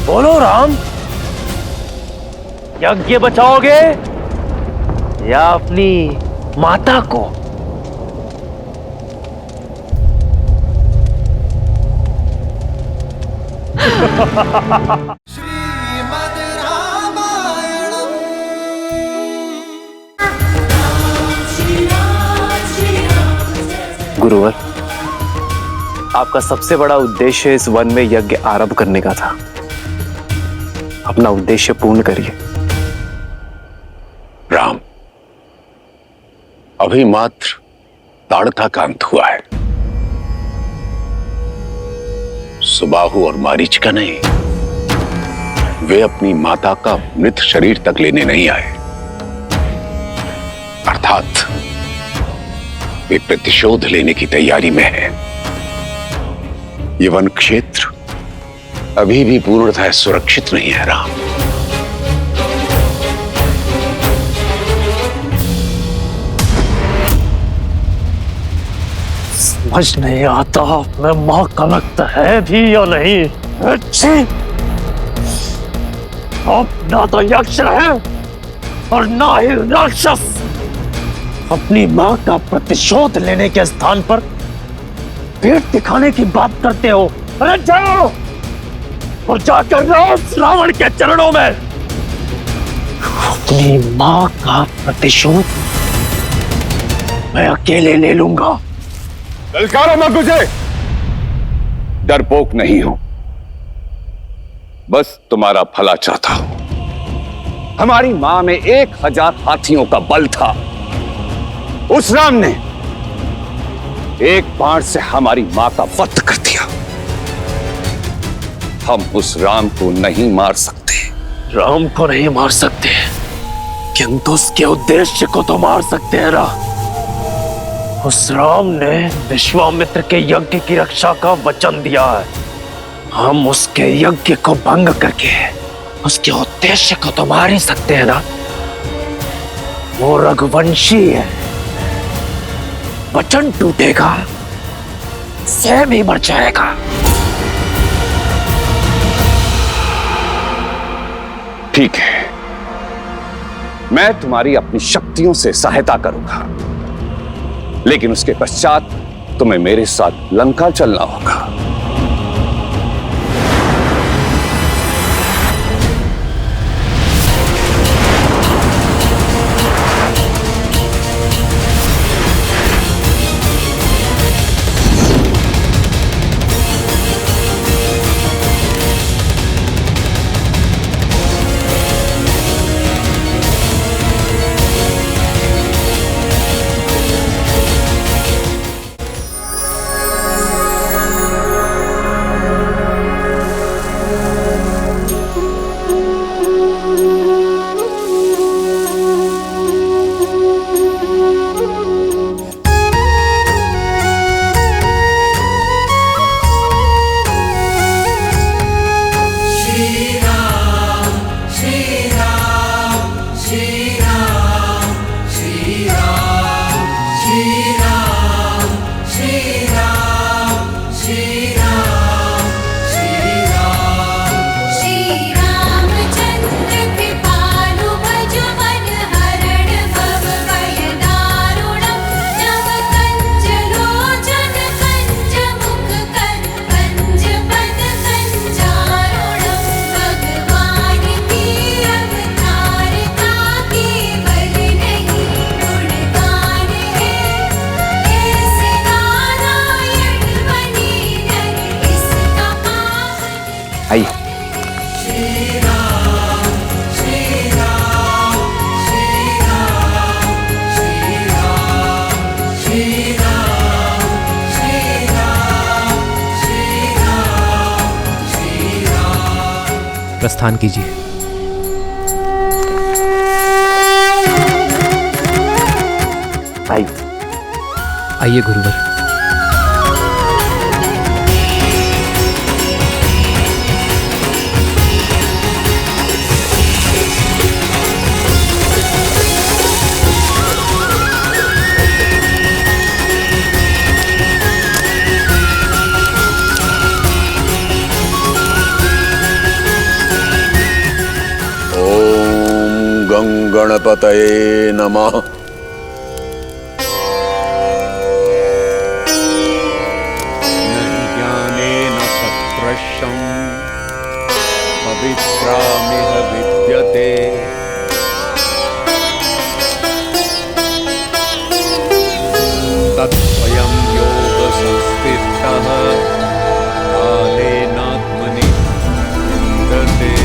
बोलो राम, यज्ञ बचाओगे या अपनी माता को? गुरुवर, आपका सबसे बड़ा उद्देश्य इस वन में यज्ञ आरंभ करने का था। अपना उद्देश्य पूर्ण करिए। राम, अभी मात्र ताड़का का अंत हुआ है। सुबाहु और मारीच का नहीं, वे अपनी माता का मृत शरीर तक लेने नहीं आए। अर्थात वे प्रतिशोध लेने की तैयारी में हैं। ये वन क्षेत्र अभी भी पूर्णतः सुरक्षित नहीं है राम। समझ नहीं आता मैं मां का लगता है भी या नहीं। अच्छी, अब ना तो यक्ष है और ना ही राक्षस। अपनी मां का प्रतिशोध लेने के स्थान पर पेट दिखाने की बात करते हो। अरे जाओ और जाकर रावण के चरणों में अपनी मां का प्रतिशोध मैं अकेले ले लूंगा। ललकारो मत मुझे, डरपोक नहीं हूं, बस तुम्हारा भला चाहता हूं। हमारी मां में 1000 हाथियों का बल था। उस राम ने एक बाण से हमारी मां का वध कर दिया। हम उस राम को नहीं मार सकते। राम को नहीं मार सकते, किंतु उसके उद्देश्य को तो मार सकते हैं ना। उस राम ने विश्वामित्र के यज्ञ की रक्षा का वचन दिया है। हम उसके यज्ञ को भंग करके उसके उद्देश्य को तो मार ही सकते हैं ना। वो रघुवंशी है, वचन टूटेगा, स्वयं ही मर जाएगा। ठीक है, मैं तुम्हारी अपनी शक्तियों से सहायता करूंगा, लेकिन उसके पश्चात तुम्हें मेरे साथ लंका चलना होगा। आइए। प्रस्थान कीजिए। आइए गुरुवर। गणपतये नमः। नहि ज्ञानेन सत्प्रशं पवित्रामिह विद्यते। तत्स्वयं योगसंस्थितः कालेनात्मनि विन्दते।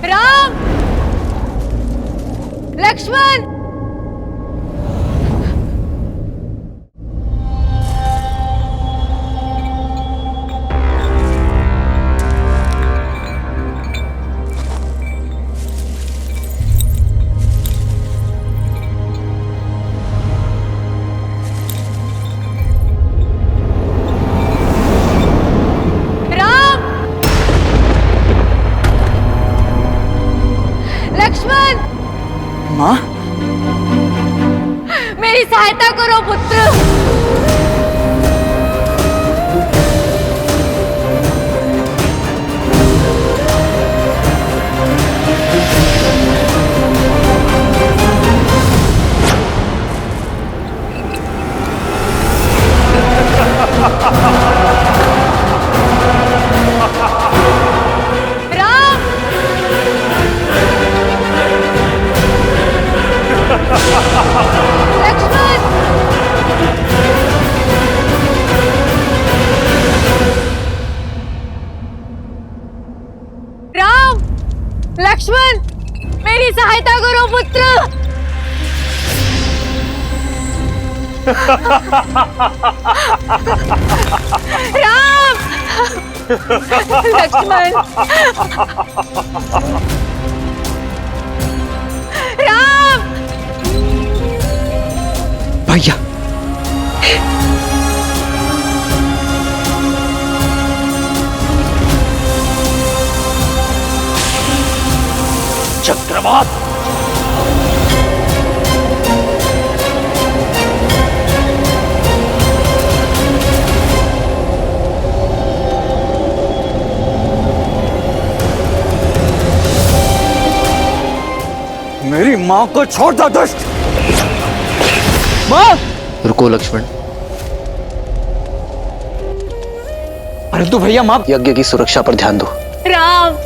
राम, लक्ष्मण, लक्ष्मण, माँ, मेरी सहायता करो पुत्र। राम, लक्ष्मण, राम, लक्ष्मण, मेरी सहायता करो पुत्र। राम, लक्ष्मण, राम, भैया, चक्रवात, मेरी माँ को छोड़ दो दुष्ट। माँ, रुको लक्ष्मण। परंतु भैया, माँ यज्ञ की सुरक्षा पर ध्यान दो। राम,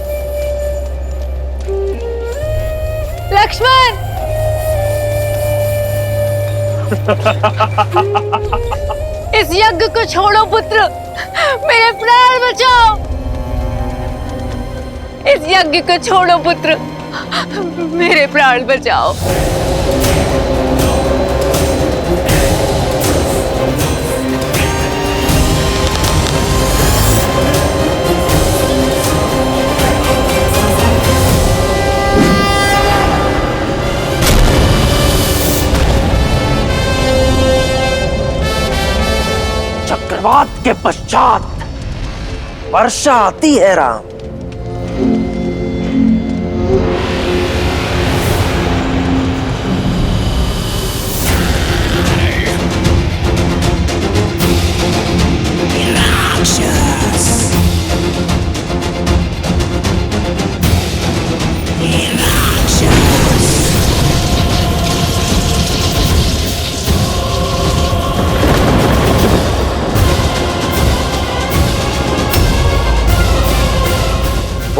लक्ष्मण, इस यज्ञ को छोड़ो पुत्र, मेरे प्राण बचाओ। इस यज्ञ को छोड़ो पुत्र, मेरे प्राण बचाओ। चक्रवात के पश्चात वर्षा आती है राम।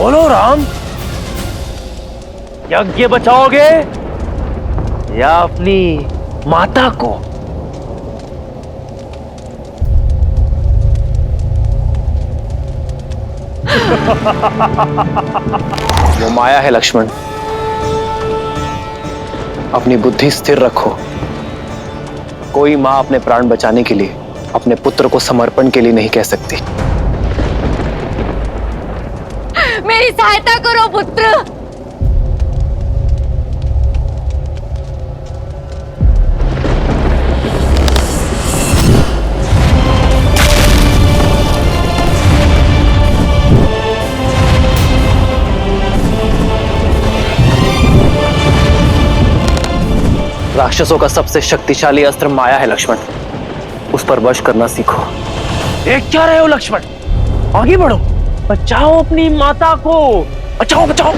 बोलो राम, यज्ञ बचाओगे या अपनी माता को? वो माया है लक्ष्मण, अपनी बुद्धि स्थिर रखो। कोई मां अपने प्राण बचाने के लिए अपने पुत्र को समर्पण के लिए नहीं कह सकती। मेरी सहायता करो पुत्र। राक्षसों का सबसे शक्तिशाली अस्त्र माया है लक्ष्मण, उस पर वश करना सीखो। देख क्या रहे हो लक्ष्मण, आगे बढ़ो, बचाओ अपनी माता को, बचाओ बचाओ।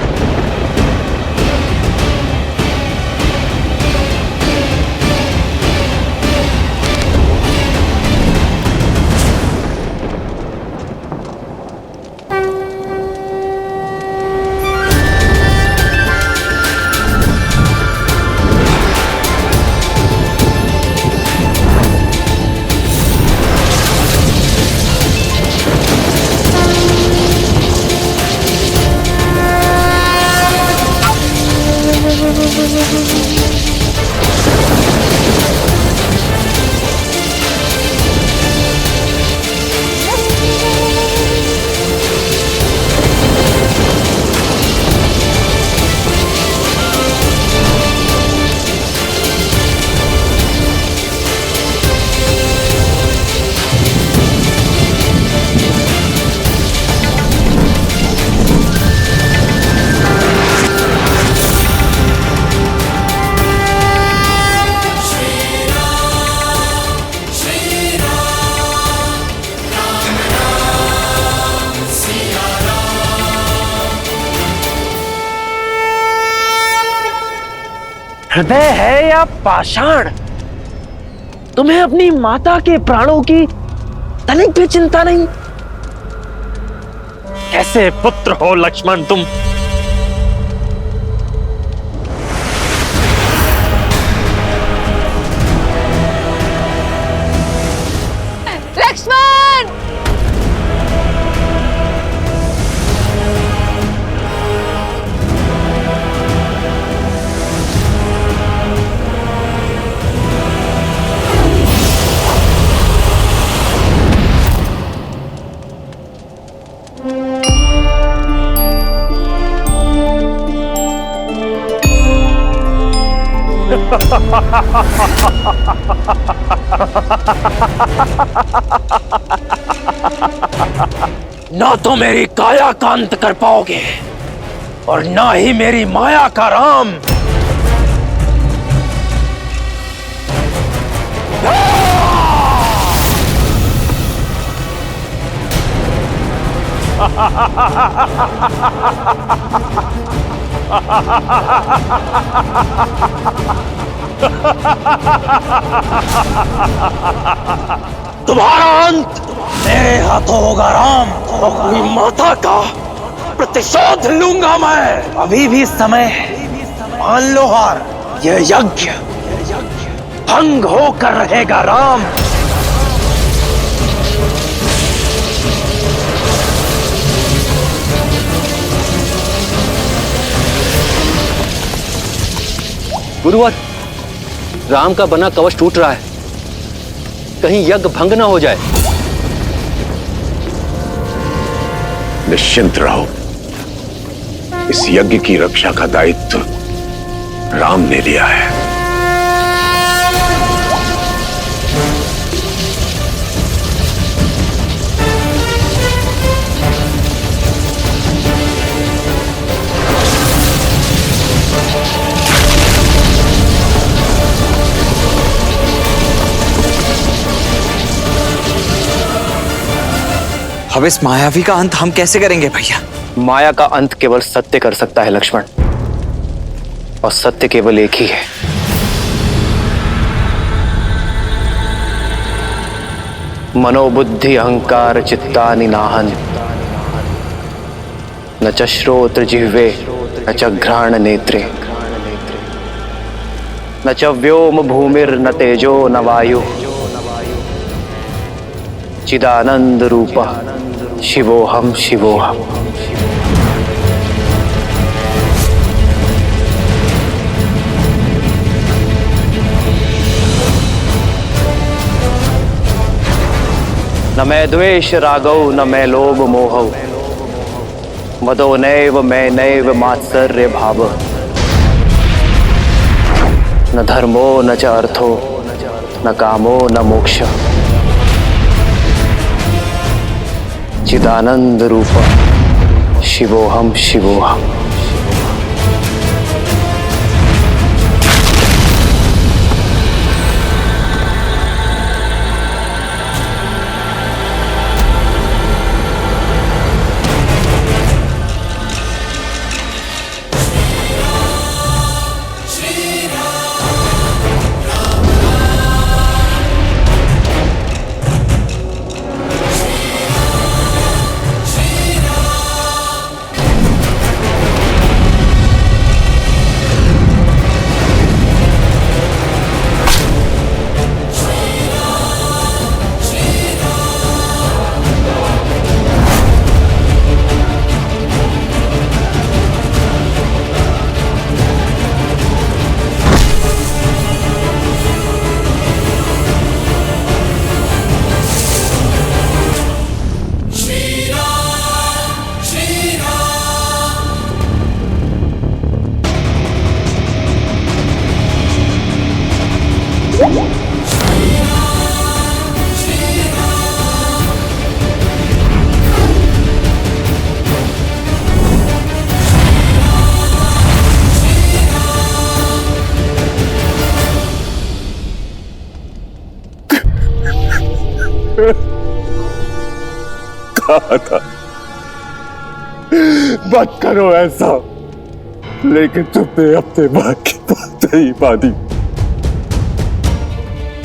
हृदय है या पाषाण, तुम्हें अपनी माता के प्राणों की तनिक भी चिंता नहीं? कैसे पुत्र हो लक्ष्मण तुम? लक्ष्मण! ना तो मेरी काया का अंत कर पाओगे और ना ही मेरी माया का राम। तुम्हारा अंत मेरे हाथों होगा राम। अपनी माता का प्रतिशोध लूंगा मैं। अभी भी समय है, मान लो हार। यह यज्ञ भंग होकर रहेगा राम। गुरुवर, राम का बना कवच टूट रहा है, कहीं यज्ञ भंग ना हो जाए। निश्चिंत रहो, इस यज्ञ की रक्षा का दायित्व राम ने लिया है। अब इस मायावी का अंत हम कैसे करेंगे भैया? माया का अंत केवल सत्य कर सकता है लक्ष्मण, और सत्य केवल एक ही है। मनोबुद्धि अहंकार चित्तानि नाहन न च श्रोत्र जिह्वे न च घ्राण नेत्रे न च व्योम भूमिर्न तेजो न वायु चिदानंद रूपः शिवोहम शिवोहम। न मैं द्वेष रागौ न मैं लोभ मोहौ मदो नैव मैं नैव मात्सर्य भाव न धर्मो न च अर्थो न कामो न मोक्ष चिदानंद रूप शिवोहम शिवोहम। कहा था मत करो ऐसा, लेकिन तुमने अपने मां की बात नहीं मानी।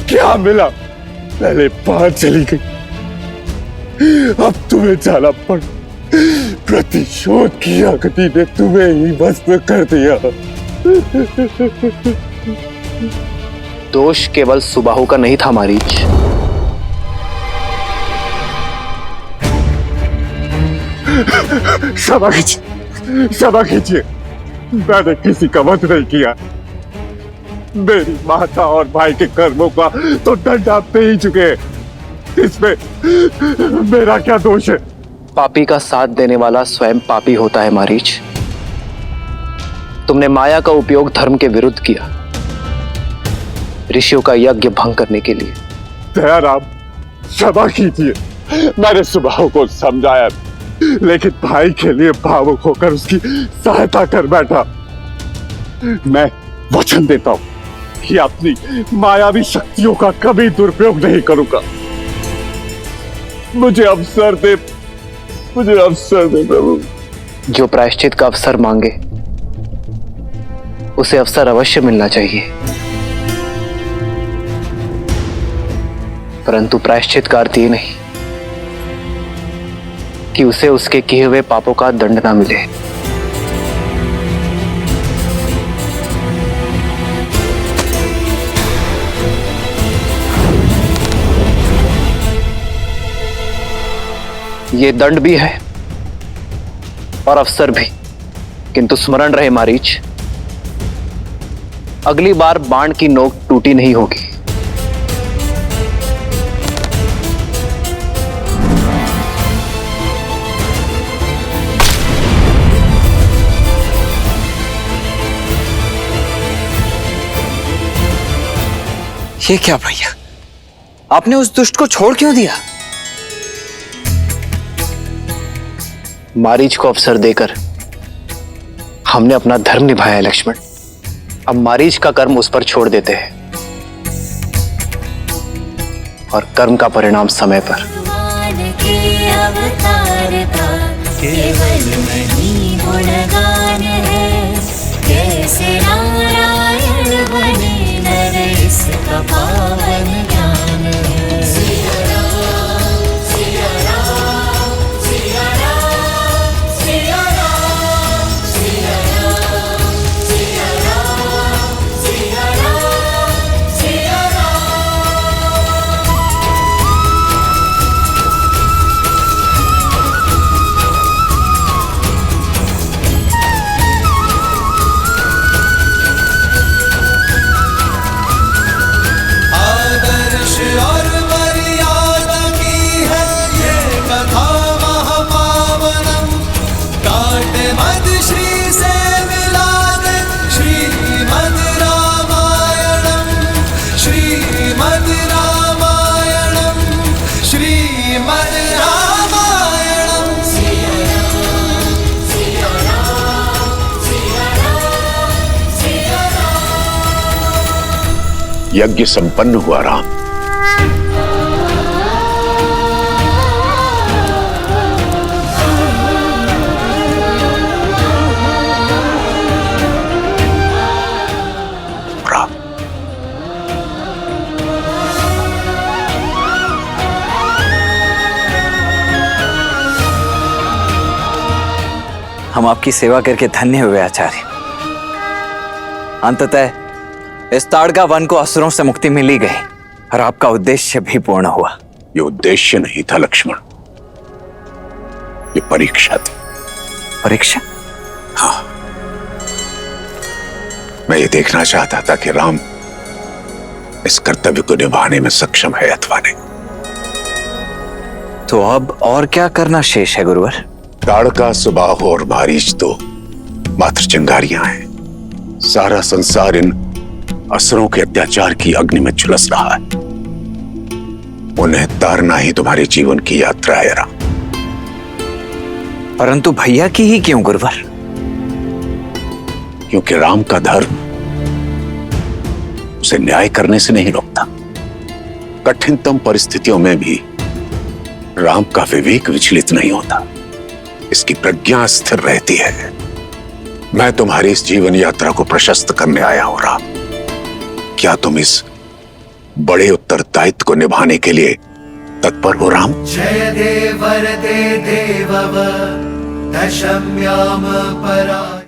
क्या मिला? पहले बाहर चली गई, अब तुम्हें जाना पड़। प्रतिशोध की अग्नि ने तुम्हें ही भस्म कर दिया। दोष केवल सुबाहु का नहीं था मारीच, क्षमा कीजिए, मैंने किसी का वध नहीं किया। मेरी माता और भाई के कर्मों का तो दंड आप पे ही चुके हैं। इसमें मेरा क्या दोष है? पापी का साथ देने वाला स्वयं पापी होता है मारीच। तुमने माया का उपयोग धर्म के विरुद्ध किया, ऋषियों का यज्ञ भंग करने के लिए। दयाराम, क्षमा कीजिए, मैंने सुबाहु को समझाया, लेकिन भाई के लिए भावुक होकर उसकी सहायता कर बैठा। मैं वचन देता हूं कि अपनी मायावी शक्तियों का कभी दुरुपयोग नहीं करूंगा। मुझे अवसर दे प्रभु। जो प्रायश्चित का अवसर मांगे उसे अवसर अवश्य मिलना चाहिए, परंतु प्रायश्चित का अर्थ ये नहीं कि उसे उसके किए हुए पापों का दंड ना मिले। ये दंड भी है और अवसर भी, किंतु स्मरण रहे मारीच, अगली बार बाण की नोक टूटी नहीं होगी। ये क्या भैया, आपने उस दुष्ट को छोड़ क्यों दिया? मारीच को अवसर देकर हमने अपना धर्म निभाया है लक्ष्मण। अब मारीच का कर्म उस पर छोड़ देते हैं और कर्म का परिणाम समय पर। केवल नहीं गुणगान है, कैसे नारायण बने नर इसका पावन ज्ञान है। सिया राम, सिया राम, सिया राम, सिया राम। यज्ञ संपन्न हुआ राम। राम, हम आपकी सेवा करके धन्य हुए आचार्य। अंततः इस ताड़का वन को असुरों से मुक्ति मिली गई और आपका उद्देश्य भी पूर्ण हुआ। ये उद्देश्य नहीं था लक्ष्मण, ये परीक्षा थी। परीक्षा? हाँ, मैं ये देखना चाहता था कि राम इस कर्तव्य को निभाने में सक्षम है अथवा नहीं। तो अब और क्या करना शेष है गुरुवर? ताड़का, सुबाहु और मारीच तो मात्र चिंगारियां हैं। सारा संसार इन असुरों के अत्याचार की अग्नि में झुलस रहा है। उन्हें तारना ही तुम्हारे जीवन की यात्रा है राम। परंतु भैया की ही क्यों गुरुवर? क्योंकि राम का धर्म उसे न्याय करने से नहीं रोकता। कठिनतम परिस्थितियों में भी राम का विवेक विचलित नहीं होता, इसकी प्रज्ञा स्थिर रहती है। मैं तुम्हारी इस जीवन यात्रा को प्रशस्त करने आया हूं राम। क्या तुम इस बड़े उत्तरदायित्व को निभाने के लिए तत्पर हो राम? जय देव वरदे देवव दशम्याम परा